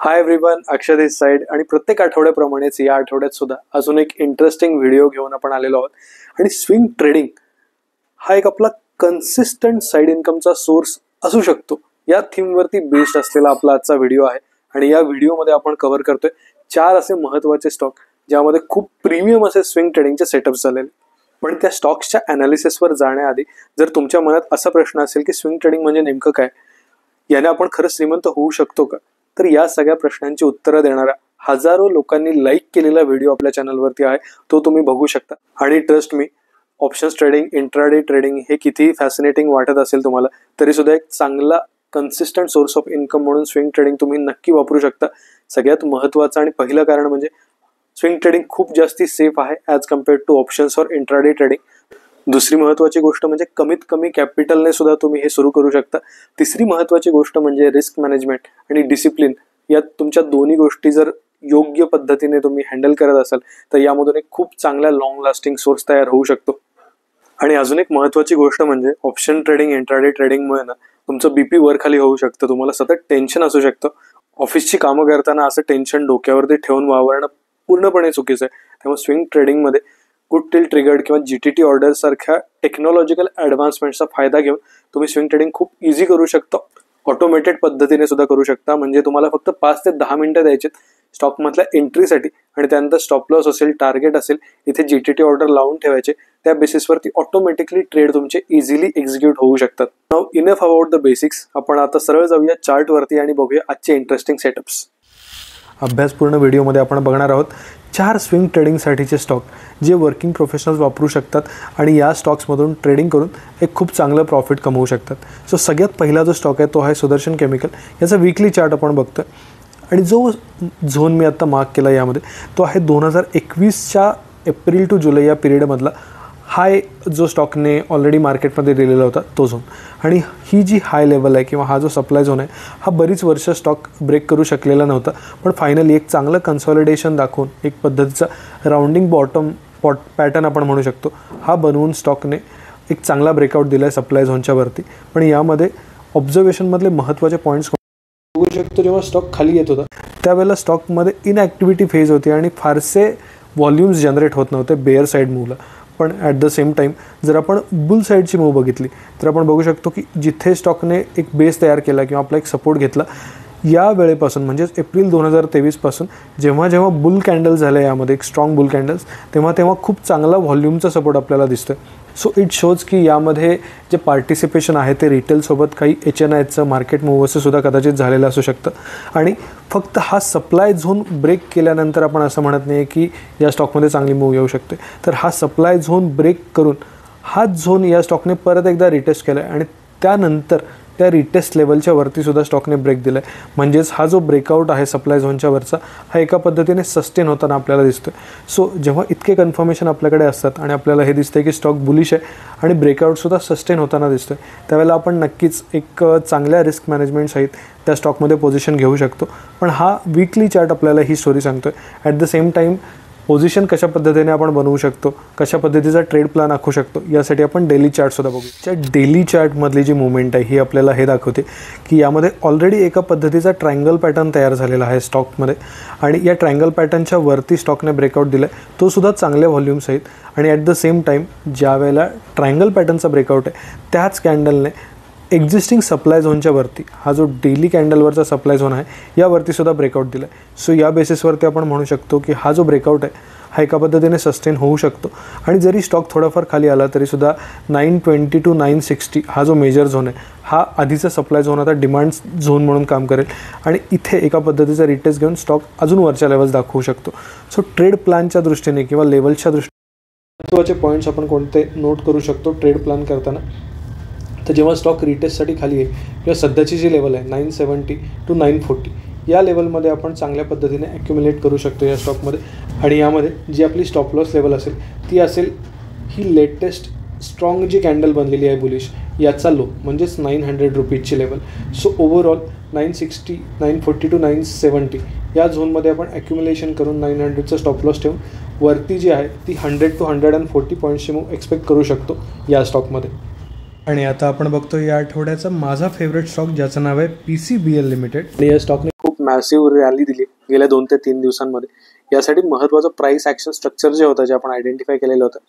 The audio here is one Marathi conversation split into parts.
हाय एव्हरीवन, अक्षय दिस साइड आणि प्रत्येक आठवड्याप्रमाणेच या आठवड्यात सुद्धा अजून एक इंटरेस्टिंग व्हिडिओ घेऊन आपण आलेलो आहोत. आणि स्विंग ट्रेडिंग हा एक आपला कन्सिस्टंट साइड इन्कमचा सोर्स असू शकतो या थीमवरती बेस्ड असलेला आपला आजचा व्हिडिओ आहे. आणि या व्हिडिओमध्ये आपण कव्हर करतोय 4 असे महत्त्वाचे स्टॉक ज्यामध्ये खूप प्रीमियम असे स्विंग ट्रेडिंगचे सेटअप्स झालेले. पण त्या स्टॉक्सच्या ॲनालिसिसवर जाण्याआधी जर तुमच्या मनात असा प्रश्न असेल की स्विंग ट्रेडिंग म्हणजे नेमकं काय, याने आपण खरंच श्रीमंत होऊ शकतो का, तर या सगळ्या प्रश्नांची उत्तरं देणारा हजारो लोकांनी लाईक केलेला व्हिडिओ आपल्या चॅनलवरती आहे, तो तुम्ही बघू शकता. आणि trust me, options trading, intraday trading हे कितीही फॅसिनेटिंग वाटत असेल तुम्हाला तरी सुद्धा एक चांगला कन्सिस्टंट सोर्स ऑफ इन्कम म्हणून स्विंग ट्रेडिंग तुम्ही नक्की वापरू शकता. सगळ्यात महत्त्वाचं आणि पहिलं कारण म्हणजे स्विंग ट्रेडिंग खूप जास्ती सेफ आहे ॲज कम्पेअर्ड टू ऑप्शन्स और इंट्राडे ट्रेडिंग. दुसरी महत्त्वाची गोष्ट म्हणजे कमीत कमी कॅपिटलने सुद्धा तुम्ही हे सुरू करू शकता. तिसरी महत्त्वाची गोष्ट म्हणजे रिस्क मॅनेजमेंट आणि डिसिप्लिन. यात तुमच्या दोन्ही गोष्टी जर योग्य पद्धतीने तुम्ही हँडल करत असाल तर यामधून एक खूप चांगला लॉंग लास्टिंग सोर्स तयार होऊ शकतो. आणि अजून एक महत्त्वाची गोष्ट म्हणजे ऑप्शन ट्रेडिंग, इंट्राडे ट्रेडिंगमुळे ना तुमचं बीपी वर खाली होऊ शकतं. तुम्हाला सतत टेन्शन असू शकतं. ऑफिसची कामं करताना असं टेन्शन डोक्यावरती ठेवून वावरणं पूर्णपणे चुकीचं आहे. त्यामुळे स्विंग ट्रेडिंगमध्ये गुड टिल ट्रिगर्ड किंवा GTT ऑर्डर सारख्या टेक्नॉलॉजिकल ॲडव्हान्समेंटचा फायदा घेऊन तुम्ही स्विंग ट्रेडिंग खूप इझी करू शकता. ऑटोमेटेड पद्धतीने सुद्धा करू शकता. म्हणजे तुम्हाला फक्त 5 ते 10 मिनिटं द्यायचे स्टॉकमधल्या एंट्रीसाठी आणि त्यानंतर स्टॉप लॉस असेल, टार्गेट असेल, इथे GTT ऑर्डर लावून ठेवायचे. त्या बेसिसवरती ऑटोमॅटिकली ट्रेड तुमचे इझिली एक्झिक्यूट होऊ शकतात. Now enough about the basics. आपण आता सरळ जाऊया चार्टवरती आणि बघूया आजचे इंटरेस्टिंग सेटअप्स. अभ्यासपूर्ण व्हिडिओमध्ये आपण बघणार आहोत 4 स्विंग ट्रेडिंगसाठीचे स्टॉक जे वर्किंग प्रोफेशनल्स वापरू शकतात आणि या स्टॉक्समधून ट्रेडिंग करून एक खूप चांगलं प्रॉफिट कमवू शकतात. सो सगळ्यात पहिला जो स्टॉक आहे तो आहे सुदर्शन केमिकल. याचा वीकली चार्ट आपण बघतोय आणि जो झोन मी आत्ता मार्क केला यामध्ये तो आहे 2021च्या एप्रिल टू जुलै या पिरियडमधला हाय जो स्टॉकने ऑलरेडी मार्केटमध्ये दिलेला होता तो झोन. आणि ही जी हाय लेवल आहे किंवा हा जो सप्लाय झोन आहे हा बरीच वर्ष स्टॉक ब्रेक करू शकलेला नव्हता. पण फायनली एक चांगलं कन्सॉलिडेशन दाखवून एक पद्धतीचा राऊंडिंग बॉटम पॅटर्न आपण म्हणू शकतो हा बनवून स्टॉकने एक चांगला ब्रेकआउट दिला आहे सप्लाय झोनच्या वरती. पण यामध्ये ऑब्झर्वेशनमधले महत्त्वाचे पॉईंट्स बघू शकतो. जेव्हा स्टॉक खाली येत होता त्यावेळेला स्टॉकमध्ये इनॲक्टिव्हिटी फेज होती आणि फारसे व्हॉल्यूम्स जनरेट होत नव्हते बेअर साईड मूवला. पण ॲट द सेम टाईम जर आपण बुल साईडची मूव बघितली तर आपण बघू शकतो की जिथे स्टॉकने एक बेस तयार केला किंवा आपला एक सपोर्ट घेतला या वेळेपासून म्हणजेच एप्रिल 2023 पासून जेव्हा जेव्हा बुल कॅन्डल्स झाले यामध्ये एक स्ट्रॉंग बुल कॅन्डल्स तेव्हा खूप चांगला व्हॉल्यूमचा सपोर्ट आपल्याला दिसतोय. सो इट शोज की यामध्ये जे पार्टिसिपेशन आहे ते रिटेलसोबत काही HNIचं मार्केट मूव्हचं सुद्धा कदाचित झालेलं असू शकतं. आणि फक्त हा सप्लाय झोन ब्रेक केल्यानंतर आपण असं म्हणत नाही की या स्टॉकमध्ये चांगली मूव्ह येऊ शकते. तर हा सप्लाय झोन ब्रेक करून हाच झोन या स्टॉकने परत एकदा रिटेस्ट केला आहे आणि त्यानंतर त्या रिटेस्ट लेवलच्या वरती सुद्धा स्टॉकने ब्रेक दिला आहे. म्हणजेच हा जो ब्रेकआउट आहे सप्लाय झोनच्या वरचा हा एका पद्धतीने सस्टेन होताना आपल्याला दिसतोय. सो जेव्हा इतके कन्फर्मेशन आपल्याकडे असतात आणि आपल्याला हे दिसतंय की स्टॉक बुलिश आहे आणि ब्रेकआउटसुद्धा सस्टेन होताना दिसतोय त्यावेळेला आपण नक्कीच एक चांगल्या रिस्क मॅनेजमेंट सहित त्या स्टॉकमध्ये पोझिशन घेऊ शकतो. पण हा वीकली चार्ट आपल्याला ही स्टोरी सांगतोय. At the same time position कशा पद्धतीने आपण बनवू शकतो, कशा पद्धतीचा ट्रेड प्लॅन आखू शकतो यासाठी आपण डेली चार्टसुद्धा बघू. त्या डेली चार्टमधली जी मुवमेंट आहे ही आपल्याला हे दाखवते की यामध्ये ऑलरेडी एका पद्धतीचा ट्रायंगल पॅटर्न तयार झालेला आहे स्टॉकमध्ये आणि या ट्रायंगल पॅटर्नच्या वरती स्टॉकने ब्रेकआउट दिला आहे तो सुद्धा चांगल्या व्हॉल्यूम्स आहेत. आणि ॲट द सेम टाईम ज्या वेळेला ट्रायंगल पॅटर्नचा ब्रेकआउट आहे त्याच कॅन्डलने एक्झिस्टिंग सप्लाय झोनच्या वरती हा जो डेली कॅन्डलवरचा सप्लाय झोन आहे यावरती सुद्धा ब्रेकआउट दिला आहे. सो या बेसिसवरती आपण म्हणू शकतो की हा जो ब्रेकआउट आहे हा एका पद्धतीने सस्टेन होऊ शकतो. आणि जरी स्टॉक थोडाफार खाली आला तरीसुद्धा 920 to 960 हा जो मेजर झोन आहे हा आधीचा सप्लाय झोन आता डिमांड झोन म्हणून काम करेल आणि इथे एका पद्धतीचा रिटेस्ट घेऊन स्टॉक अजून वरच्या लेवल्स दाखवू शकतो. सो ट्रेड प्लॅनच्या दृष्टीने किंवा लेवलच्या दृष्टीने महत्त्वाचे पॉईंट्स आपण कोणते नोट करू शकतो ट्रेड प्लॅन करताना. तर जेव्हा स्टॉक रिटेस्टसाठी खाली आहे किंवा सध्याची जी लेवल आहे 970 to 940 या लेवलमध्ये आपण चांगल्या पद्धतीने ॲक्युम्युलेट करू शकतो या स्टॉकमध्ये. आणि यामध्ये जी आपली स्टॉप लॉस लेवल असेल ती असेल ही लेटेस्ट स्ट्रॉंग जी कॅन्डल बनलेली आहे बुलिश याचा लो म्हणजेच 900 रुपीजची लेवल. सो ओव्हरऑल 960, 940 to 970 या झोनमध्ये आपण ॲक्युम्युलेशन करून 900चा स्टॉप लॉस ठेवून वरती जी आहे ती 100 to 140 पॉईंट्सची मूव एक्सपेक्ट करू शकतो या स्टॉकमध्ये. आणि आता आपण बघतो या आठवड्याचा माझा फेवरेट स्टॉक ज्याचं नाव आहे PCBL लिमिटेड. या स्टॉकने खूप मॅसिव्ह रॅली दिली गेल्या 2 ते 3 दिवसांमध्ये. यासाठी महत्त्वाचं प्राइस ॲक्शन स्ट्रक्चर जे होतं, जे आपण आयडेंटिफाय केलेलं होतं,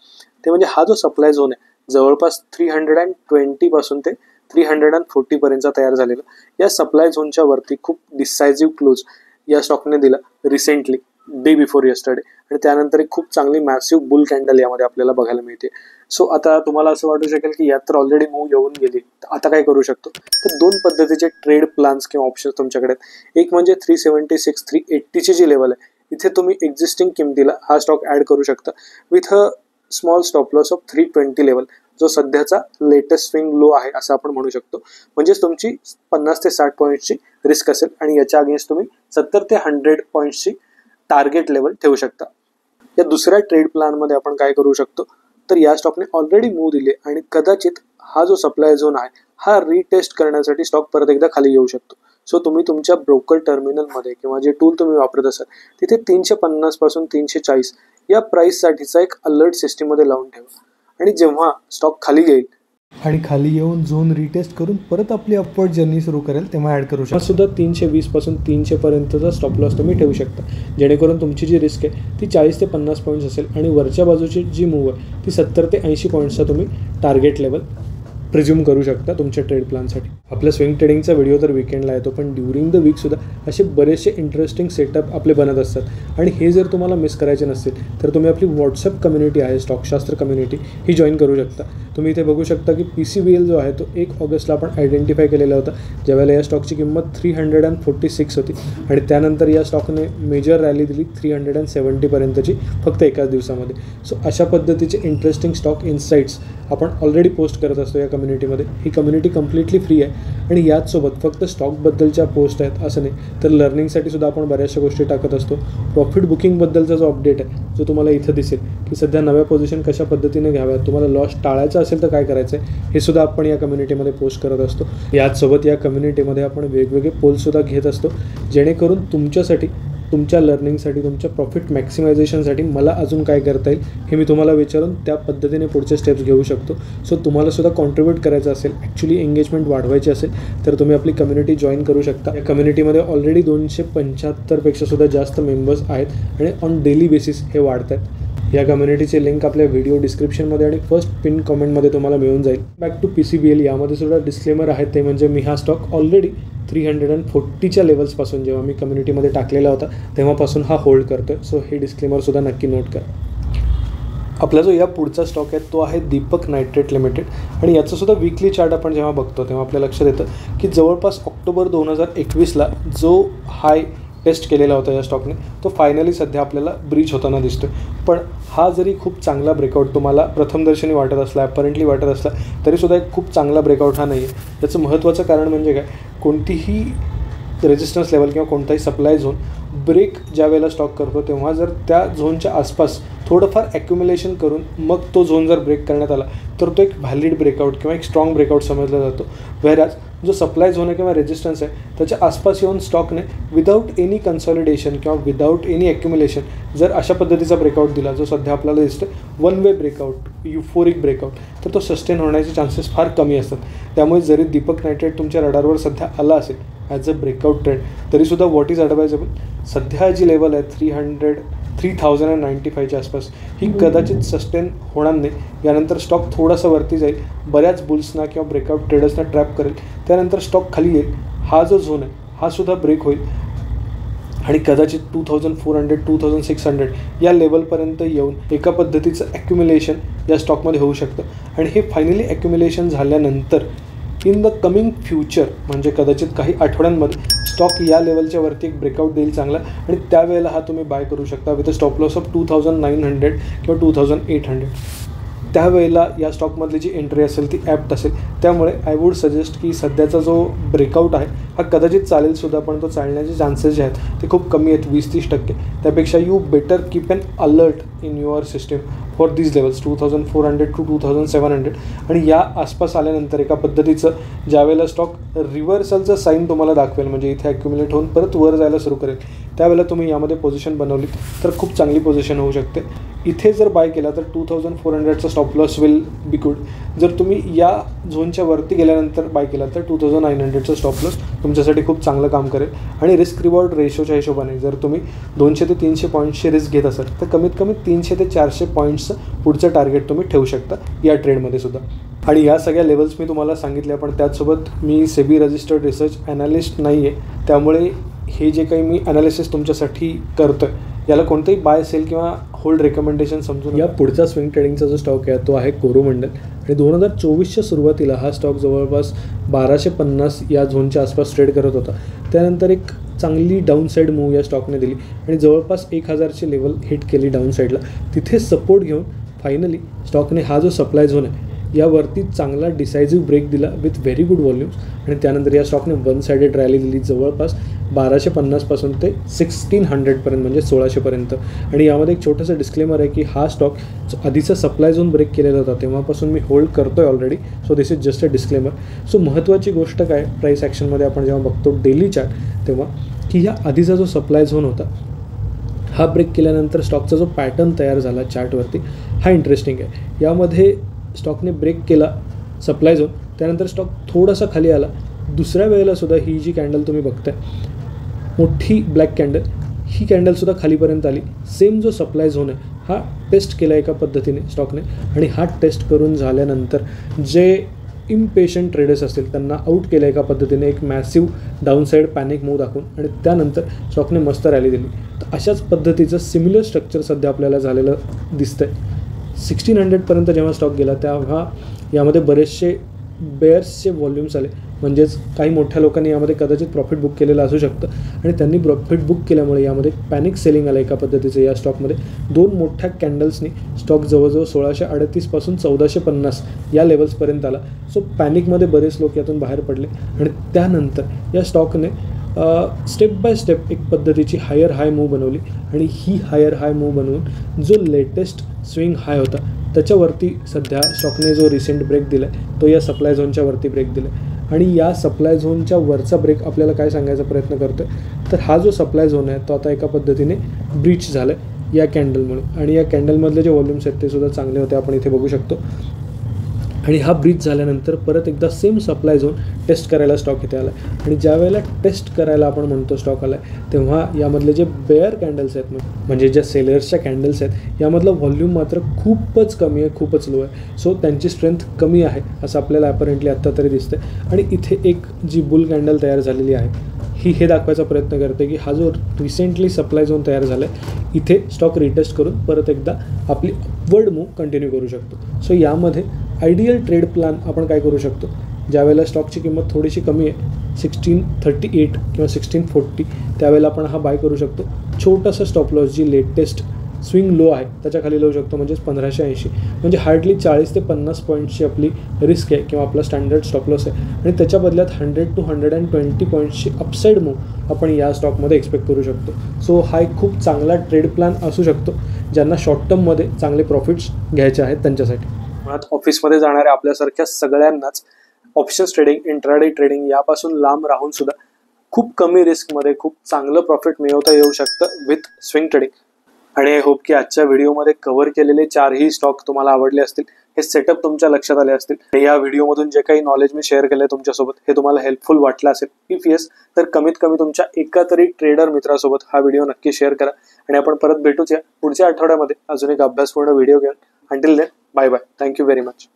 ते म्हणजे हा जो सप्लाय झोन आहे जवळपास 320 पासून ते 340 पर्यंतचा तयार झालेला. या सप्लाय झोनच्या वरती खूप डिसायझिव्ह क्लोज या स्टॉकने दिला रिसेंटली, डे बिफोर यस्टरडे, आणि त्यानंतर एक खूप चांगली मॅसिव्ह बुल कॅन्डल यामध्ये आपल्याला बघायला मिळते. सो आता तुम्हाला असं वाटू शकेल की यात तर ऑलरेडी मूव येऊन गेली, तर आता काय करू शकतो? तर 2 पद्धतीचे ट्रेड प्लॅन्स किंवा ऑप्शन्स तुमच्याकडे आहेत. एक म्हणजे 376 380ची जी लेवल आहे, इथे तुम्ही एक्झिस्टिंग किमतीला हा स्टॉक ॲड करू शकता with a small stop loss of 320 level, जो सध्याचा लेटेस्ट स्विंग लो आहे असं आपण म्हणू शकतो. म्हणजेच तुमची 50 ते 60 पॉईंट्सची रिस्क असेल आणि याच्या अगेन्स्ट तुम्ही 70 ते 100 पॉईंट्सची टार्गेट लेवल ठेवू शकता. या दुसऱ्या ट्रेड प्लॅनमध्ये आपण काय करू शकतो? तर या स्टॉकने ऑलरेडी मूव दिले आणि कदाचित हा जो सप्लाय झोन आहे हा रिटेस्ट करण्यासाठी स्टॉक परत एकदा खाली येऊ शकतो. सो तुम्ही तुमच्या ब्रोकर टर्मिनलमध्ये किंवा जे टूल तुम्ही वापरत असाल तिथे 350 पासून 340 या प्राइससाठीचा एक अलर्ट सिस्टीममध्ये लावून ठेवा, आणि जेव्हा स्टॉक खाली येईल आणि खाली येऊन झोन रिटेस्ट करून परत आपली अपवर्ड जर्नी सुरू करेल तेव्हा ॲड करू शकता. सुद्धा 320 पासून 300 पर्यंतचा स्टॉप लॉस तुम्ही ठेवू शकता, जेणेकरून तुमची जी रिस्क आहे ती 40 ते 50 पॉईंट्स असेल आणि वरच्या बाजूची जी मूव आहे ती 70 ते 80 पॉईंट्सचा तुम्ही टार्गेट लेवल प्रिझ्यूम करू शकता तुमच्या ट्रेड प्लॅनसाठी. आपल्या स्विंग ट्रेडिंगचा व्हिडिओ तर विकेंडला येतो, पण ड्युरिंग द वीकसुद्धा असे बरेचसे इंटरेस्टिंग सेटअप आपले बनत असतात. आणि हे जर तुम्हाला मिस करायचे नसतील तर तुम्ही आपली व्हॉट्सअप कम्युनिटी आहे, स्टॉकशास्त्र कम्युनिटी, ही जॉईन करू शकता. तुम्ही इथे बघू शकता की PCBL जो आहे तो 1 ऑगस्टला आपण आयडेंटिफाय केलेला होता, ज्यावेळेला या स्टॉकची किंमत 346 होती आणि त्यानंतर या स्टॉकने मेजर रॅली दिली 370 पर्यंतची फक्त एकाच दिवसामध्ये. सो अशा पद्धतीचे इंटरेस्टिंग स्टॉक इन्साइट्स आपण ऑलरेडी पोस्ट करत असतो या कम्युनिटीमध्ये. ही कम्युनिटी कम्प्लिटली फ्री आहे आणि याचसोबत फक्त स्टॉकबद्दलच्या पोस्ट आहेत असं नाही, तर लर्निंगसाठी सुद्धा आपण बऱ्याचशा गोष्टी टाकत असतो. प्रॉफिट बुकिंगबद्दलचा जो अपडेट आहे जो तुम्हाला इथं दिसेल की सध्या नव्या पोझिशन कशा पद्धतीने घ्याव्यात, तुम्हाला लॉस टाळायचा असेल तर काय करायचं आहे, हे सुद्धा आपण या कम्युनिटीमध्ये पोस्ट करत असतो. याचसोबत या कम्युनिटीमध्ये आपण वेगवेगळे पोलसुद्धा घेत असतो, जेणेकरून तुमच्यासाठी, तुमच्या लर्निंगसाठी, तुमच्या प्रॉफिट मॅक्सिमायझेशनसाठी मला अजून काय करता येईल हे मी तुम्हाला विचारून त्या पद्धतीने पुढचे स्टेप्स घेऊ शकतो. सो तुम्हाला सुद्धा कॉन्ट्रीब्यूट करायचं असेल, ॲक्च्युली एंगेजमेंट वाढवायची असेल तर तुम्ही आपली कम्युनिटी जॉईन करू शकता. या कम्युनिटीमध्ये ऑलरेडी 275पेक्षा सुद्धा जास्त मेंबर्स आहेत आणि ऑन डेली बेसिस हे वाढत आहेत. या कम्युनिटीचे लिंक आपल्या व्हिडिओ डिस्क्रिप्शनमध्ये आणि फर्स्ट पिन कमेंटमध्ये तुम्हाला मिळून जाईल. बॅक टू PCBL, यामध्ये सुद्धा डिस्क्लेमर आहे, ते म्हणजे मी हा स्टॉक ऑलरेडी 340च्या लेवल्सपासून जेव्हा मी कम्युनिटीमध्ये टाकलेला होता तेव्हापासून हा होल्ड करतो आहे. सो हे डिस्क्लेमरसुद्धा नक्की नोट करा. आपला जो या पुढचा स्टॉक आहे तो आहे दीपक नायट्रेट लिमिटेड, आणि याचंसुद्धा वीकली चार्ट आपण जेव्हा बघतो तेव्हा आपल्या लक्षात येतं की जवळपास ऑक्टोबर 2021ला जो हाय टेस्ट केलेला होता या स्टॉकने तो फायनली सध्या आपल्याला ब्रीच होताना दिसतो. पण हा जरी खूप चांगला ब्रेकआउट तुम्हाला प्रथमदर्शनी वाटत असला, अपरंटली वाटत असला, तरीसुद्धा एक खूप चांगला ब्रेकआउट हा नाही आहे. याचं महत्त्वाचं कारण म्हणजे काय, कोणतीही रेजिस्टन्स लेवल किंवा कोणताही सप्लाय झोन ब्रेक ज्या वेळेला स्टॉक करतो तेव्हा जर त्या झोनच्या आसपास थोडंफार ॲक्युम्युलेशन करून मग तो झोन जर ब्रेक करण्यात आला तर तो एक व्हॅलिड ब्रेकआउट किंवा एक स्ट्रॉंग ब्रेकआउट समजला जातो. व्हेराज जो सप्लाय झोन आहे किंवा रेजिस्टन्स आहे त्याच्या आसपास येऊन स्टॉकने विदाऊट एनी कन्सॉलिडेशन किंवा विदाऊट एनी ॲक्युम्युलेशन जर अशा पद्धतीचा ब्रेकआउट दिला जो सध्या आपल्याला दिसतो वन वे ब्रेकआउट, युफोरिक ब्रेकआउट, तर तो सस्टेन होण्याचे चान्सेस फार कमी असतात. त्यामुळे जरी दीपक नायट्रेट तुमच्या रडारवर सध्या आला असेल ॲज अ ब्रेकआउट ट्रेंड, तरीसुद्धा व्हॉट इज ॲडवायजेबल, सध्या जी लेवल आहे 3095च्या आसपास ही कदाचित सस्टेन होणार नाही. यानंतर स्टॉक थोडासा वरती जाईल, बऱ्याच बुल्सना किंवा ब्रेकआउट ट्रेडर्सना ट्रॅप करेल, त्यानंतर स्टॉक खाली येईल. हा जो झोन आहे हा सुद्धा ब्रेक होईल आणि कदाचित 2400 2600 या लेवलपर्यंत येऊन एका पद्धतीचं ॲक्युम्युलेशन या स्टॉकमध्ये होऊ शकतं. आणि हे फायनली ॲक्युम्युलेशन झाल्यानंतर इन द कमिंग फ्युचर म्हणजे कदाचित काही आठवड्यांमध्ये स्टॉक या लेवलच्या वरती एक ब्रेकआउट देईल चांगला, आणि त्यावेळेला हा तुम्ही बाय करू शकता with a stop loss of 2900 किंवा 2800. त्यावेळेला या स्टॉकमधली जी एंट्री असेल ती ॲप्ट असेल. त्यामुळे आय वूड सजेस्ट की सध्याचा जो ब्रेकआउट आहे हा कदाचित चालेलसुद्धा, पण तो चालण्याचे चान्सेस जे आहेत ते खूप कमी आहेत, 20-30%. त्यापेक्षा you better keep an alert in your system for these levels 2400 to 2700. आणि या आसपास आल्यानंतर एका पद्धतीचं ज्यावेळेला स्टॉक रिव्हर्सलचं साईन तुम्हाला दाखवेल, म्हणजे इथे ॲक्युम्युलेट होऊन परत वर जायला सुरू करेल, त्यावेळेला तुम्ही यामध्ये पोझिशन बनवली तर खूप चांगली पोझिशन होऊ शकते. इथे जर बाय केला तर 2400चा stop loss will be good. जर तुम्ही या झोनच्या वरती गेल्यानंतर बाय केला तर 2900चा स्टॉप लॉस तुमच्यासाठी खूप चांगलं काम करेल. आणि रिस्क रिवॉर्ड रेशोच्या हिशोबाने जर तुम्ही 200 ते 300 पॉईंट्सची रिस्क घेत असाल तर कमीत कमी 300 ते 400 पॉईंट्सचं पुढचं टार्गेट तुम्ही ठेवू शकता या ट्रेडमध्ये सुद्धा. आणि या सगळ्या लेवल्स मी तुम्हाला सांगितल्या, पण त्याचसोबत मी सेबी रजिस्टर्ड रिसर्च ॲनालिस्ट नाही आहे, त्यामुळे हे जे काही मी ॲनालिसिस तुमच्यासाठी करतो आहे याला कोणतंही बाय सेल किंवा होल्ड रेकमेंडेशन समजून. या पुढचा स्विंग ट्रेडिंगचा जो स्टॉक आहे तो आहे कोरोमंडल. आणि 2024च्या सुरुवातीला हा स्टॉक जवळपास 1250 या झोनच्या आसपास ट्रेड करत होता. त्यानंतर एक चांगली डाऊन साईड मूव्ह या स्टॉकने दिली आणि जवळपास 1000ची लेवल हिट केली डाऊन साईडला. तिथे सपोर्ट घेऊन फायनली स्टॉकने हा जो सप्लाय झोन आहे यावरती चांगला डिसायझिव्ह ब्रेक दिला विथ व्हेरी गुड व्हॉल्यूम्स. आणि त्यानंतर या स्टॉकने वन साइडेड रॅली दिली जवळपास 1250 ते 1600 म्हणजे 1600. आणि यामध्ये एक छोटंसं डिस्क्लेमर आहे की हा स्टॉक आधीचा सप्लाय झोन ब्रेक केलेला होता तेव्हापासून मी होल्ड करतो आहे already. So this is just a disclaimer. So महत्त्वाची गोष्ट काय प्राईस ॲक्शनमध्ये आपण जेव्हा बघतो डेली चार्ट तेव्हा की या आधीचा जो सप्लाय झोन होता हा ब्रेक केल्यानंतर स्टॉकचा जो पॅटर्न तयार झाला चार्टवरती हा इंटरेस्टिंग आहे. यामध्ये स्टॉकने ब्रेक केला सप्लाय झोन, त्यानंतर स्टॉक थोडासा खाली आला. दुसऱ्या वेळेलासुद्धा ही जी कॅन्डल तुम्ही बघताय मोठी ब्लॅक कॅन्डल, ही कॅन्डलसुद्धा खालीपर्यंत आली. सेम जो सप्लाय झोन आहे हा टेस्ट केला एका पद्धतीने स्टॉकने. आणि हा टेस्ट करून झाल्यानंतर जे इम्पेशंट ट्रेडर्स असतील त्यांना आउट केलं एका पद्धतीने एक massive down side panic move दाखवून. आणि त्यानंतर स्टॉकने मस्त रॅली दिली. तर अशाच पद्धतीचं सिमिलर स्ट्रक्चर सध्या आपल्याला झालेलं दिसतंय. 1600पर्यंत जेव्हा स्टॉक गेला तेव्हा यामध्ये बरेचसे बेअर्सचे व्हॉल्यूम्स आले, म्हणजेच काही मोठ्या लोकांनी यामध्ये कदाचित प्रॉफिट बुक केलेलं असू शकतं आणि त्यांनी प्रॉफिट बुक केल्यामुळे यामध्ये पॅनिक सेलिंग आलं एका पद्धतीचं या स्टॉकमध्ये. दोन मोठ्या कॅन्डल्सनी स्टॉक जवळजवळ 1638 पासून 1450 या लेवल्सपर्यंत आला. सो पॅनिकमध्ये बरेच लोक यातून बाहेर पडले आणि त्यानंतर या स्टॉकने स्टेप बाय स्टेप एक पद्धतीची हायर हाय मूव्ह बनवली. आणि ही हायर हाय मूव्ह बनवून जो लेटेस्ट स्विंग हाय होता त्याच्यावरती सध्या स्टॉकने जो रिसेंट ब्रेक दिला आहे तो या सप्लाय झोनच्या वरती ब्रेक दिला आहे. आणि या सप्लाय झोनच्या वरचा ब्रेक आपल्याला काय सांगायचा प्रयत्न करतो आहे तर हा जो सप्लाय झोन आहे तो आता एका पद्धतीने ब्रीच झाला आहे या कॅन्डलमुळे. आणि या कॅन्डलमधले जे व्हॉल्यूम्स आहेत ते सुद्धा चांगले होते, आपण इथे बघू शकतो. आणि हा ब्रीच झाल्यानंतर परत एकदा सेम सप्लाय झोन टेस्ट करायला स्टॉक इथे आला आहे. आणि ज्या वेळेला टेस्ट करायला आपण म्हणतो स्टॉक आला आहे तेव्हा यामधले जे बेअर कॅन्डल्स आहेत म्हणजे ज्या सेलर्सच्या कॅन्डल्स आहेत यामधलं व्हॉल्यूम मात्र खूपच कमी आहे, खूपच लो आहे. सो त्यांची स्ट्रेंथ कमी आहे असं आपल्याला ॲपरेंटली आत्ता तरी दिसतं. आणि इथे एक जी बुल कॅन्डल तयार झालेली आहे ही हे दाखवायचा प्रयत्न करते की हा जो रिसेंटली सप्लाय झोन तयार झाला आहे इथे स्टॉक रिटेस्ट करून परत एकदा आपली अपवर्ड मूव्ह कंटिन्यू करू शकतो. सो यामध्ये आयडियल ट्रेड प्लॅन आपण काय करू शकतो, ज्यावेळेला स्टॉकची किंमत थोडीशी कमी आहे 1638 किंवा 1640 त्यावेळेला आपण हा बाय करू शकतो. छोटासा स्टॉप लॉस जी लेटेस्ट स्विंग लो आहे त्याच्या खाली लावू शकतो, म्हणजेच 1580. म्हणजे हार्डली 40 ते 50 पॉईंट्सची आपली रिस्क आहे किंवा आपला स्टँडर्ड स्टॉप लॉस आहे. आणि त्याच्या बदल्यात 100 to 120 पॉईंट्सची अपसाईड मूव्ह आपण या स्टॉकमध्ये एक्सपेक्ट करू शकतो. सो हा एक खूप चांगला ट्रेड प्लॅन असू शकतो ज्यांना शॉर्ट टर्ममध्ये चांगले प्रॉफिट्स घ्यायचे आहेत त्यांच्यासाठी. मुळात ऑफिसमध्ये जाणाऱ्या आपल्यासारख्या सगळ्यांनाच ऑप्शन्स ट्रेडिंग, इंट्राडे ट्रेडिंग यापासून लांब राहून सुद्धा खूप कमी रिस्कमध्ये खूप चांगलं प्रॉफिट मिळवता येऊ शकतं विथ स्विंग ट्रेडिंग. आणि आय होप की आजच्या व्हिडिओमध्ये कव्हर केलेले 4ही स्टॉक तुम्हाला आवडले असतील, हे सेटअप तुमच्या लक्षात आले असतील. आणि या व्हिडिओमधून जे काही नॉलेज मी शेअर केलं तुमच्यासोबत हे तुम्हाला हेल्पफुल वाटलं असेल. इफ येस तर कमीत कमी तुमच्या एका तरी ट्रेडर मित्रासोबत हा व्हिडिओ नक्की शेअर करा. आणि आपण परत भेटूच या पुढच्या आठवड्यामध्ये अजून एक अभ्यासपूर्ण व्हिडिओ घेऊन. Until then bye bye. Thank you very much.